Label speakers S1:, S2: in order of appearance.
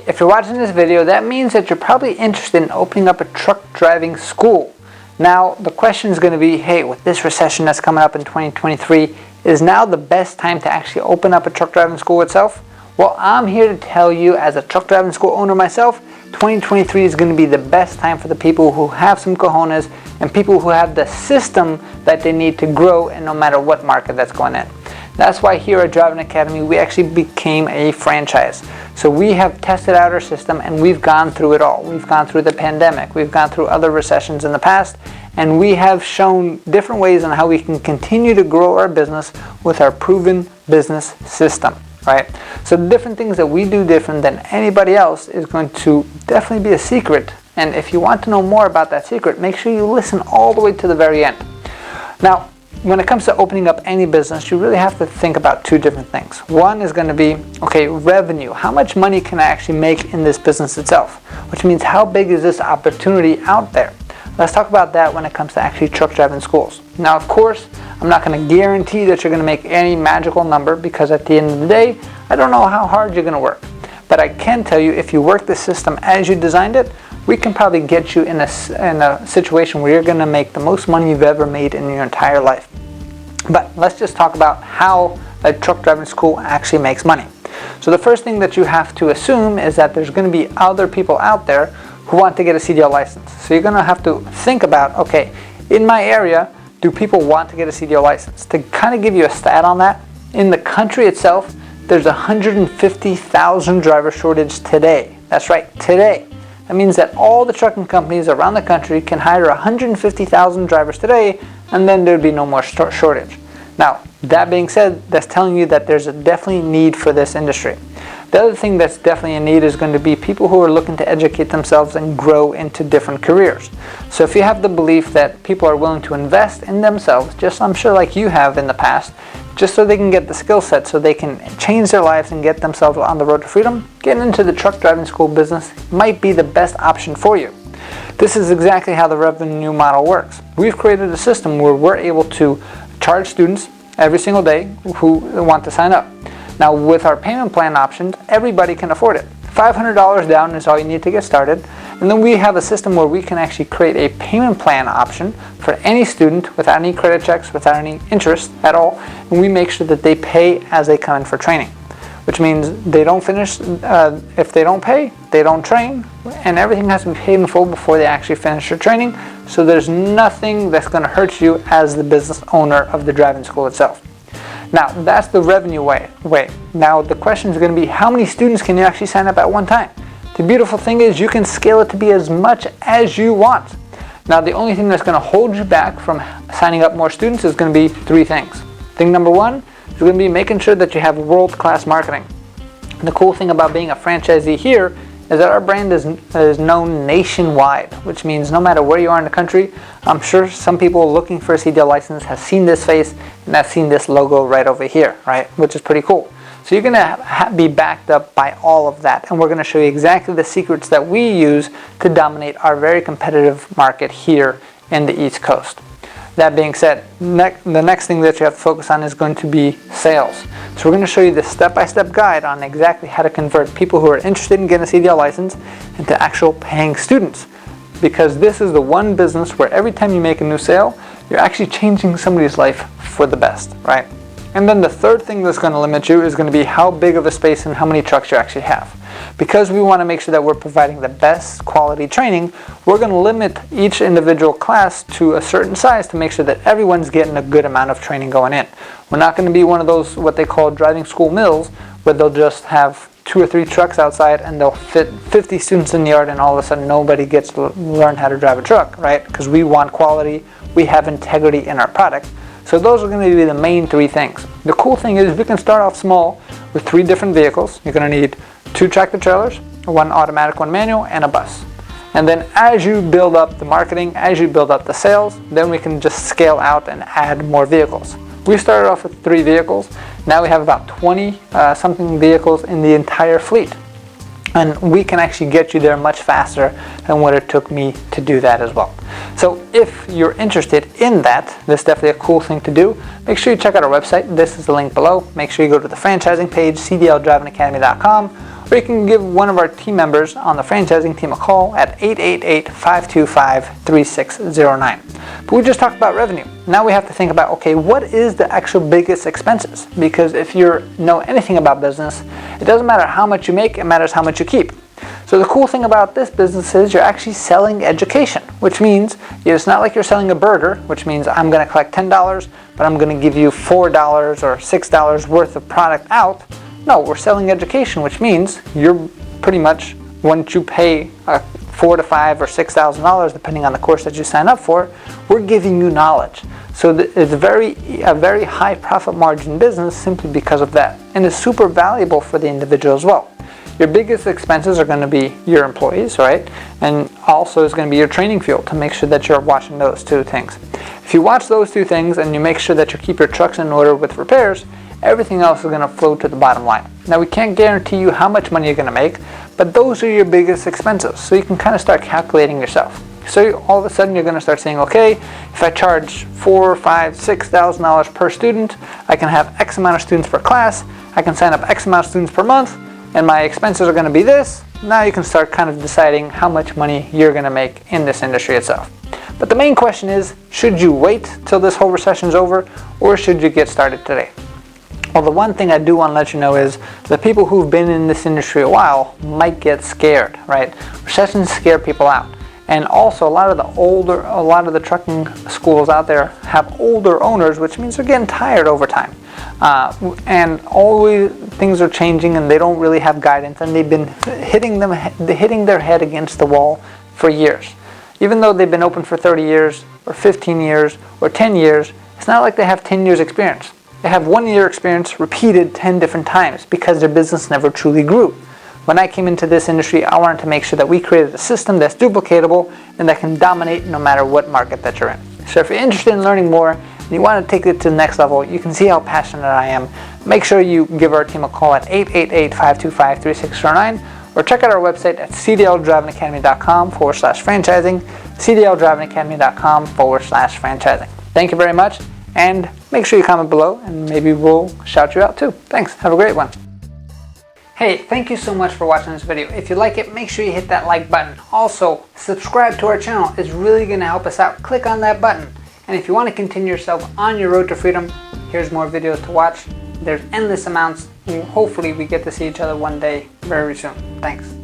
S1: if you're watching this video, that means that you're probably interested in opening up a truck driving school. Now, the question is going to be, hey, with this recession that's coming up in 2023, is now the best time to actually open up a truck driving school itself? Well, I'm here to tell you, as a truck driving school owner myself, 2023 is going to be the best time for the people who have some cojones and people who have the system that they need to grow, and no matter what market that's going in. That's why here at Driving Academy, we actually became a franchise. So we have tested out our system and we've gone through it all. We've gone through the pandemic, we've gone through other recessions in the past, and we have shown different ways on how we can continue to grow our business with our proven business system, right? So the different things that we do different than anybody else is going to definitely be a secret. And if you want to know more about that secret, make sure you listen all the way to the very end. Now, when it comes to opening up any business, you really have to think about two different things. One is going to be, okay, revenue. How much money can I actually make in this business itself? Which means, how big is this opportunity out there? Let's talk about that when it comes to actually truck driving schools. Now, of course, I'm not going to guarantee that you're going to make any magical number, because at the end of the day, I don't know how hard you're going to work. But I can tell you, if you work the system as you designed it, we can probably get you in a situation where you're going to make the most money you've ever made in your entire life. But let's just talk about how a truck driving school actually makes money. So the first thing that you have to assume is that there's going to be other people out there who want to get a CDL license. So you're going to have to think about, okay, in my area, do people want to get a CDL license? To kind of give you a stat on that, in the country itself, there's 150,000 driver shortage today. That's right, today. That means that all the trucking companies around the country can hire 150,000 drivers today, and then there'd be no more shortage. Now, that being said, that's telling you that there's a definitely need for this industry. The other thing that's definitely a need is going to be people who are looking to educate themselves and grow into different careers. So if you have the belief that people are willing to invest in themselves, just I'm sure like you have in the past, just so they can get the skill set, so they can change their lives and get themselves on the road to freedom, getting into the truck driving school business might be the best option for you. This is exactly how the revenue model works. We've created a system where we're able to charge students every single day who want to sign up. Now, with our payment plan options, everybody can afford it. $500 down is all you need to get started. And then we have a system where we can actually create a payment plan option for any student without any credit checks, without any interest at all. And we make sure that they pay as they come in for training, which means they don't finish, if they don't pay, they don't train, and everything has to be paid in full before they actually finish their training. So there's nothing that's going to hurt you as the business owner of the driving school itself. Now, that's the revenue way. Now, the question is going to be, how many students can you actually sign up at one time? The beautiful thing is you can scale it to be as much as you want. Now, the only thing that's going to hold you back from signing up more students is going to be three things. Thing number one is going to be making sure that you have world-class marketing. And the cool thing about being a franchisee here is that our brand is known nationwide, which means no matter where you are in the country, I'm sure some people looking for a CDL license have seen this face and have seen this logo right over here, right? Which is pretty cool. So you're going to be backed up by all of that, and we're going to show you exactly the secrets that we use to dominate our very competitive market here in the East Coast. That being said, the next thing that you have to focus on is going to be sales. So we're going to show you the step-by-step guide on exactly how to convert people who are interested in getting a CDL license into actual paying students. Because this is the one business where every time you make a new sale, you're actually changing somebody's life for the best, right? And then the third thing that's going to limit you is going to be how big of a space and how many trucks you actually have. Because we want to make sure that we're providing the best quality training, we're going to limit each individual class to a certain size to make sure that everyone's getting a good amount of training going in. We're not going to be one of those what they call driving school mills, where they'll just have 2 or 3 trucks outside and they'll fit 50 students in the yard, and all of a sudden nobody gets to learn how to drive a truck, right? Because we want quality, we have integrity in our product. So those are going to be the main 3 things. The cool thing is we can start off small with 3 different vehicles. You're going to need 2 tractor trailers, 1 automatic, 1 manual, and a bus. And then as you build up the marketing, as you build up the sales, then we can just scale out and add more vehicles. We started off with 3 vehicles. Now we have about 20 something vehicles in the entire fleet. And we can actually get you there much faster than what it took me to do that as well. So if you're interested in that, that's definitely a cool thing to do. make sure you check out our website. This is the link below. Make sure you go to the franchising page, cdldrivingacademy.com, or you can give one of our team members on the franchising team a call at 888-525-3609. But we just talked about revenue. Now we have to think about, okay, what is the actual biggest expenses? Because if you know anything about business, it doesn't matter how much you make, it matters how much you keep. So the cool thing about this business is you're actually selling education, which means it's not like you're selling a burger, which means I'm going to collect $10, but I'm going to give you $4 or $6 worth of product out. No, we're selling education, which means you're pretty much, once you pay $4,000 to $5,000 or $6,000, depending on the course that you sign up for, we're giving you knowledge. So it's a very high profit margin business simply because of that, and it's super valuable for the individual as well. Your biggest expenses are going to be your employees, right? And also is going to be your training fuel to make sure that you're watching those two things. If you watch those two things and you make sure that you keep your trucks in order with repairs, everything else is going to flow to the bottom line. Now we can't guarantee you how much money you're going to make, but those are your biggest expenses. So you can kind of start calculating yourself. So all of a sudden you're going to start saying, okay, if I charge $4,000, $5,000, $6,000 per student, I can have X amount of students per class, I can sign up X amount of students per month, and my expenses are going to be this. Now you can start kind of deciding how much money you're going to make in this industry itself. But the main question is, should you wait till this whole recession is over, or should you get started today? Well, the one thing I do want to let you know is the people who've been in this industry a while might get scared, right? Recessions scare people out. And also a lot of the trucking schools out there have older owners, which means they're getting tired over time. And always things are changing and they don't really have guidance, and they've been hitting their head against the wall for years. Even though they've been open for 30 years or 15 years or 10 years, it's not like they have 10 years experience. They have 1 year experience repeated 10 different times because their business never truly grew. When I came into this industry, I wanted to make sure that we created a system that's duplicatable and that can dominate no matter what market that you're in. So if you're interested in learning more and you want to take it to the next level, you can see how passionate I am. Make sure you give our team a call at 888-525-3609 or check out our website at cdldrivingacademy.com/franchising, cdldrivingacademy.com/franchising. Thank you very much, and make sure you comment below and maybe we'll shout you out too. Thanks. Have a great one. Hey, thank you so much for watching this video. If you like it, make sure you hit that like button. Also, subscribe to our channel. It's really going to help us out. Click on that button. And if you want to continue yourself on your road to freedom, here's more videos to watch. There's endless amounts. Hopefully we get to see each other one day very soon. Thanks.